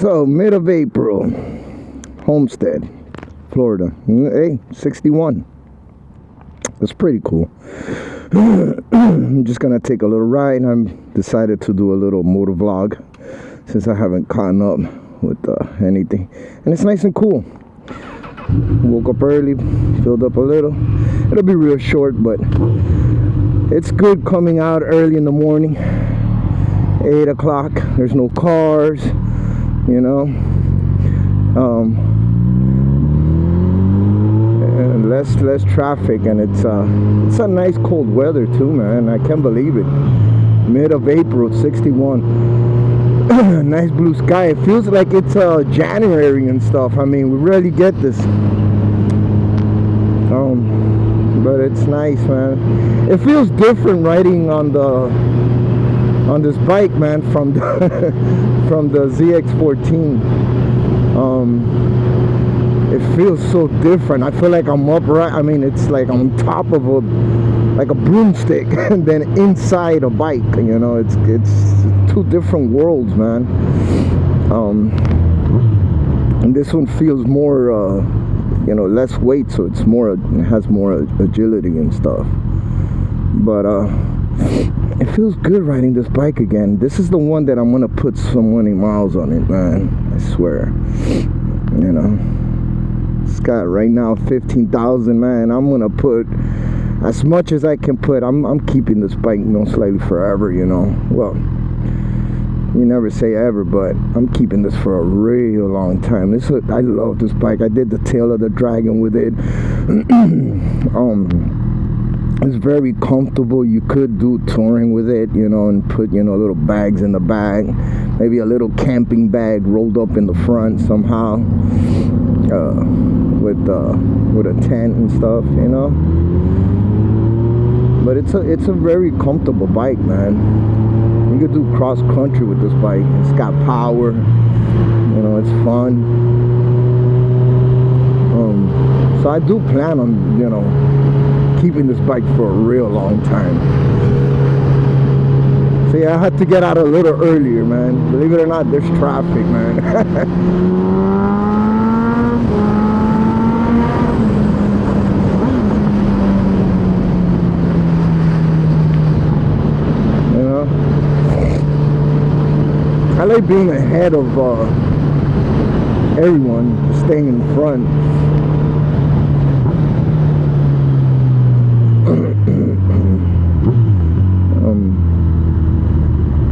So, mid of April, Homestead, Florida. Hey, 61. That's pretty cool. I'm just gonna take a little ride. I decided to do a little motor vlog since I haven't caught up with anything, and it's nice and cool. Woke up early, filled up a little. It'll be real short, but it's good coming out early in the morning. 8 o'clock. There's no cars, you know. And less traffic, and it's a nice cold weather too, man. I can't believe it. Mid of April, 61. Nice blue sky. It feels like it's January and stuff. I mean, we rarely get this. But it's nice, man. It feels different riding on this bike, man, from the from the ZX14. It feels so different. I feel like I'm upright. I mean, it's like I'm on top of a broomstick and then inside a bike, you know. It's two different worlds, man. And this one feels more you know, less weight, so it has more agility and stuff. But it feels good riding this bike again. This is the one that I'm gonna put so many miles on it, man. I swear. You know, it's got right now 15,000, man. I'm gonna put as much as I can put. I'm keeping this bike most likely forever, you know. Well, you never say ever, but I'm keeping this for a real long time. I love this bike. I did the Tail of the Dragon with it. It's very comfortable. You could do touring with it, you know, and put, you know, little bags in the back, maybe a little camping bag rolled up in the front somehow, with a tent and stuff, you know. But it's a very comfortable bike, man. You could do cross country with this bike. It's got power, you know. It's fun. So I do plan on, you know, keeping this bike for a real long time. So yeah, I had to get out a little earlier, man. Believe it or not, there's traffic, man. You know, I like being ahead of everyone, staying in front.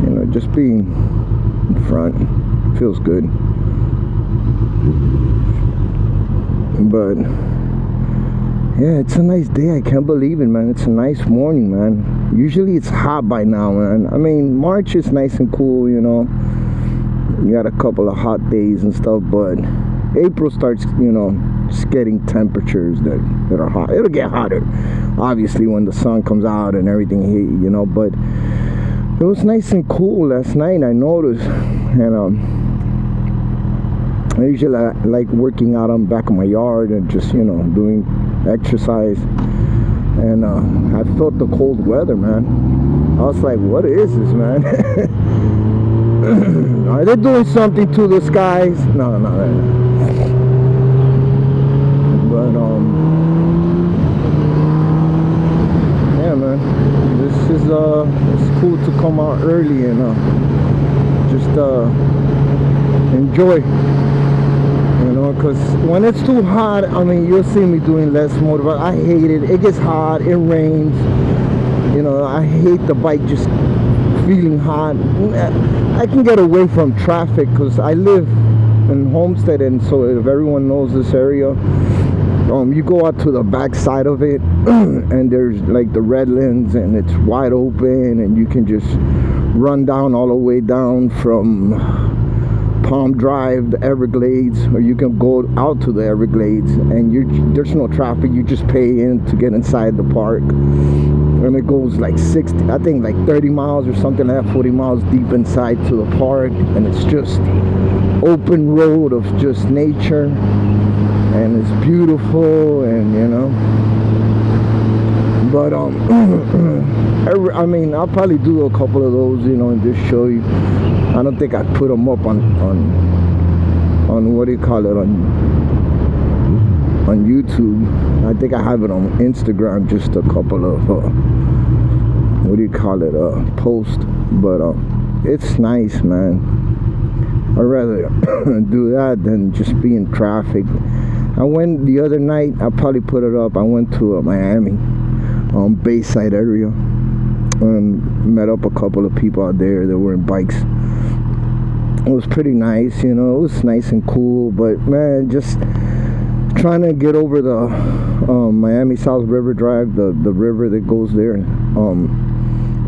You know, just being in front feels good. But yeah, it's a nice day. I can't believe it, man. It's a nice morning, man. Usually it's hot by now, man. I mean, March is nice and cool, you know. You got a couple of hot days and stuff, but April starts, you know, just getting temperatures that are hot. It'll get hotter, obviously, when the sun comes out and everything, you know. But it was nice and cool last night, I noticed. And I usually like working out on the back of my yard and just, you know, doing exercise. And I felt the cold weather, man. I was like, what is this, man? Are they doing something to the skies? No. But yeah, man, this is it's cool to come out early and just enjoy, you know, because when it's too hot, I mean, you'll see me doing less motor. I hate it. It gets hot, it rains, you know. I hate the bike just feeling hot. I can get away from traffic because I live in Homestead, and so if everyone knows this area, you go out to the back side of it and there's like the Redlands, and it's wide open, and you can just run down all the way down from Palm Drive, the Everglades, or you can go out to the Everglades, and there's no traffic. You just pay in to get inside the park, and it goes like 60, I think like 30 miles or something like that, 40 miles deep inside to the park, and it's just open road of just nature, and it's beautiful, and you know. But I mean, I'll probably do a couple of those, you know, and just show you. I don't think I'd put them up on on what do you call it, on YouTube. I think I have it on Instagram, just a couple of what do you call it, posts. But it's nice, man. I'd rather do that than just be in traffic. I went the other night, I probably put it up, I went to Miami, Bayside area, and met up a couple of people out there that were in bikes. It was pretty nice, you know, it was nice and cool. But man, just trying to get over the Miami South River Drive, the river that goes there.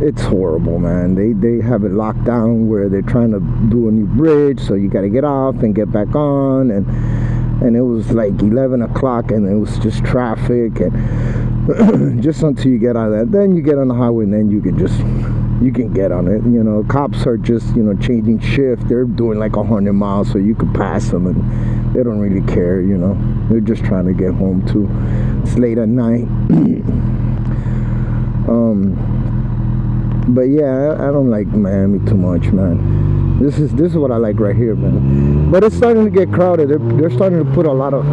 It's horrible, man. They have it locked down where they're trying to do a new bridge, so you got to get off and get back on, and it was like 11 o'clock and it was just traffic, and just until you get out of that, then you get on the highway, and then you can get on it. You know, cops are just, you know, changing shift. They're doing like 100 miles, so you could pass them and they don't really care, you know. They're just trying to get home too. It's late at night. But yeah, I don't like Miami too much, man. This is what I like right here, man. But it's starting to get crowded. They're starting to put a lot of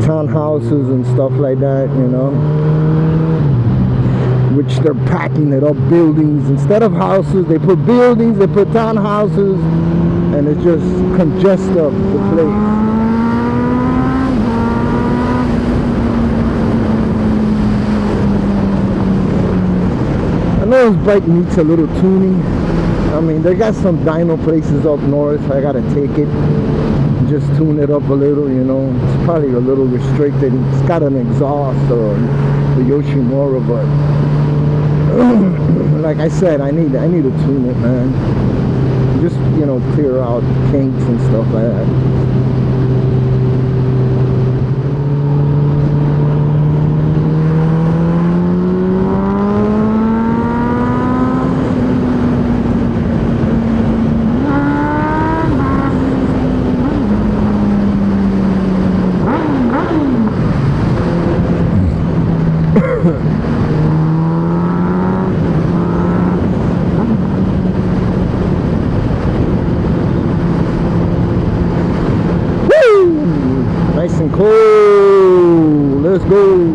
townhouses and stuff like that, you know, which they're packing it up, buildings. Instead of houses, they put buildings, they put townhouses, and it just congests up the place. I know this bike needs a little tuning. I mean, they got some dyno places up north. I gotta take it, just tune it up a little, you know. It's probably a little restricted. It's got an exhaust or the Yoshimura, but like I said, I need to tune it, man. Just, you know, clear out kinks and stuff like that. Nice and cold. Let's go.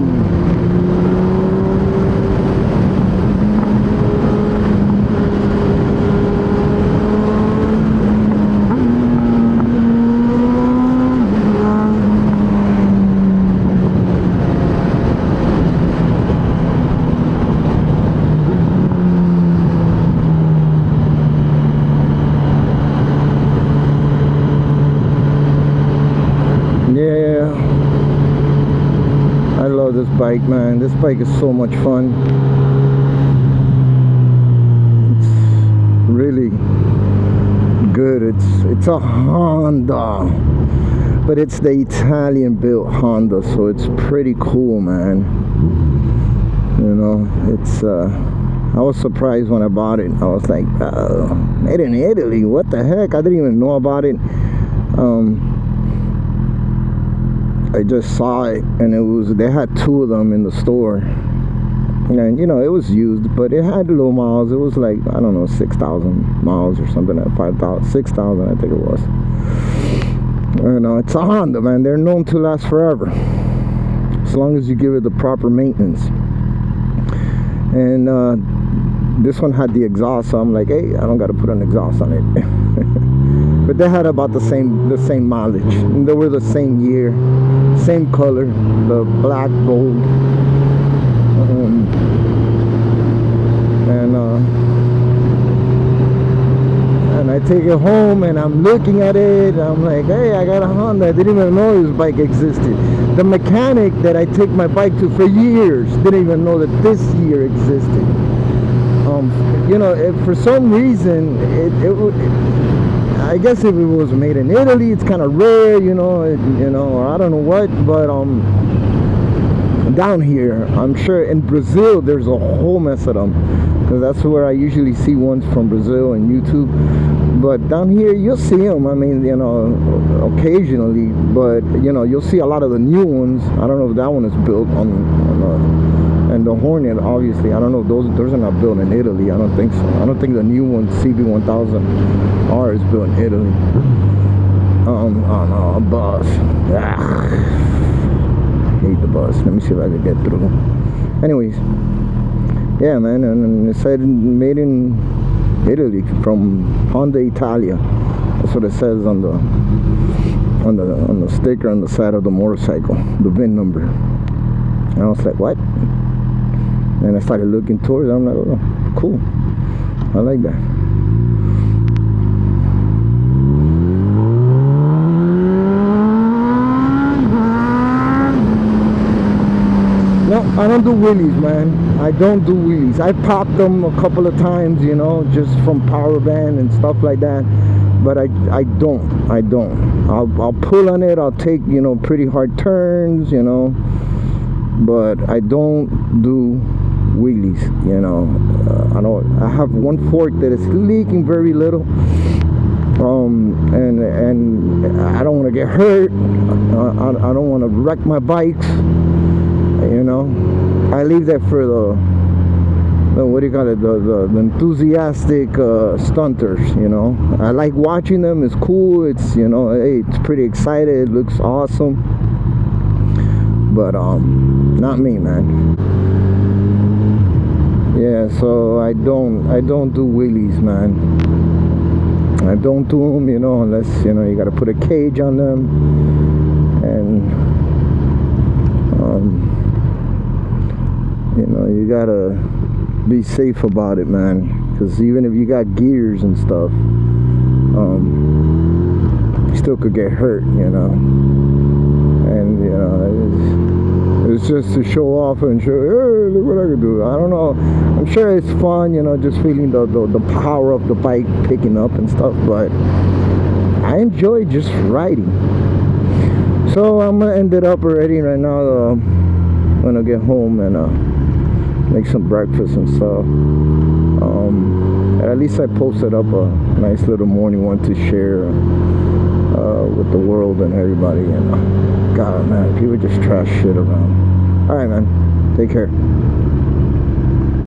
I love this bike, man. This bike is so much fun. It's really good. It's a Honda, but it's the Italian built Honda, so it's pretty cool, man. You know, it's I was surprised when I bought it. I was like, made in Italy, what the heck? I didn't even know about it. I just saw it, and they had two of them in the store, and you know, it was used, but it had low miles. It was like, I don't know, 6,000 miles or something, at 5,000, 6,000, I think it was. You know, it's a Honda, man. They're known to last forever, as long as you give it the proper maintenance. And this one had the exhaust, so I'm like, hey, I don't got to put an exhaust on it. But they had about the same mileage, and they were the same year, same color, the black gold. And I take it home, and I'm looking at it, and I'm like, hey, I got a Honda. I didn't even know this bike existed. The mechanic that I take my bike to for years didn't even know that this year existed. You know, for some reason, I guess if it was made in Italy, it's kind of rare, you know, or I don't know what, but down here, I'm sure in Brazil, there's a whole mess of them, because that's where I usually see ones from Brazil and YouTube. But down here, you'll see them, I mean, you know, occasionally, but, you know, you'll see a lot of the new ones. I don't know if that one is built and the Hornet, obviously, I don't know, those are not built in Italy. I don't think so. I don't think the new one, CB1000R, is built in Italy. Oh no, a bus. Ah, hate the bus. Let me see if I can get through. Anyways, yeah, man, and it said made in Italy from Honda Italia. That's what it says on the sticker on the side of the motorcycle, the VIN number. And I was like, what? And I started looking towards it. I'm like, oh, cool. I like that. No, I don't do wheelies, man. I don't do wheelies. I popped them a couple of times, you know, just from power band and stuff like that. But I don't. I'll pull on it. I'll take, you know, pretty hard turns, you know. But I don't do wheelies, you know. I have one fork that is leaking very little. And I don't want to get hurt. I don't want to wreck my bikes. You know, I leave that for the what do you call it, the enthusiastic stunters, you know. I like watching them. It's cool. It's, you know, hey, it's pretty excited. It looks awesome. But not me, man. Yeah, so I don't do wheelies, man. I don't do them, you know, unless, you know, you got to put a cage on them. And you know, you gotta be safe about it, man, because even if you got gears and stuff, you still could get hurt, you know. And, you know, it's just to show off and show, hey, look what I can do. I don't know, I'm sure it's fun, you know, just feeling the power of the bike picking up and stuff, but I enjoy just riding. So I'm gonna end it up already right now. I'm gonna get home and make some breakfast and stuff. At least I posted up a nice little morning one to share with the world and everybody. And God, man, people just trash shit around. All right, man, take care.